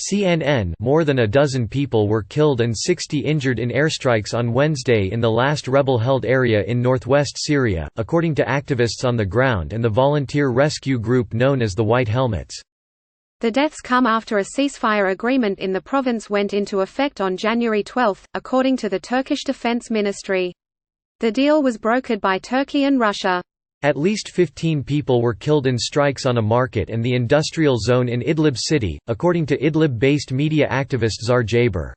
CNN more than a dozen people were killed and 60 injured in airstrikes on Wednesday in the last rebel-held area in northwest Syria, according to activists on the ground and the volunteer rescue group known as the White Helmets. The deaths come after a ceasefire agreement in the province went into effect on January 12, according to the Turkish Defense Ministry. The deal was brokered by Turkey and Russia. At least 15 people were killed in strikes on a market and the industrial zone in Idlib city, according to Idlib-based media activist Zar Jaber.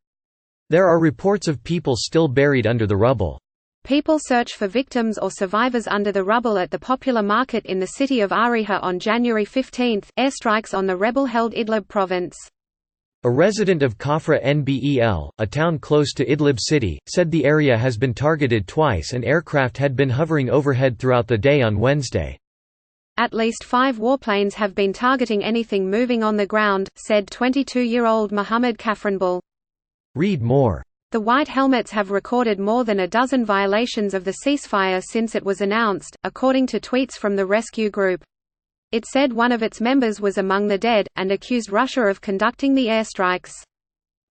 There are reports of people still buried under the rubble. People search for victims or survivors under the rubble at the popular market in the city of Ariha on January 15. Airstrikes on the rebel-held Idlib province. A resident of Kafra Nbel, a town close to Idlib city, said the area has been targeted twice and aircraft had been hovering overhead throughout the day on Wednesday. At least 5 warplanes have been targeting anything moving on the ground, said 22-year-old Muhammad Kafranbul. Read more. The White Helmets have recorded more than a dozen violations of the ceasefire since it was announced, according to tweets from the rescue group. It said one of its members was among the dead, and accused Russia of conducting the airstrikes.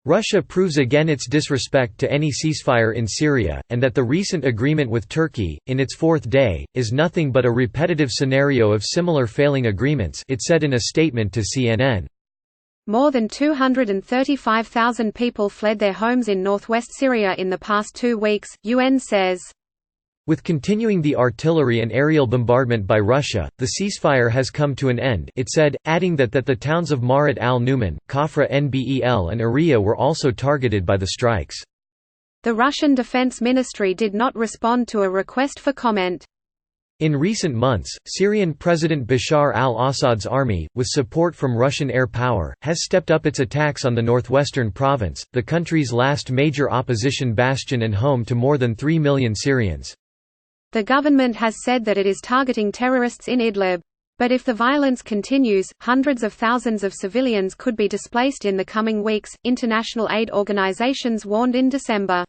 Russia proves again its disrespect to any ceasefire in Syria, and that the recent agreement with Turkey, in its 4th day, is nothing but a repetitive scenario of similar failing agreements, it said in a statement to CNN. More than 235,000 people fled their homes in northwest Syria in the past 2 weeks, UN says. With continuing the artillery and aerial bombardment by Russia, the ceasefire has come to an end, it said, adding that the towns of Marat al-Numan, Kafra Nbel and Ariha were also targeted by the strikes. The Russian Defense Ministry did not respond to a request for comment. In recent months, Syrian President Bashar al-Assad's army, with support from Russian air power, has stepped up its attacks on the northwestern province, the country's last major opposition bastion and home to more than 3 million Syrians. The government has said that it is targeting terrorists in Idlib. But if the violence continues, hundreds of thousands of civilians could be displaced in the coming weeks, international aid organizations warned in December.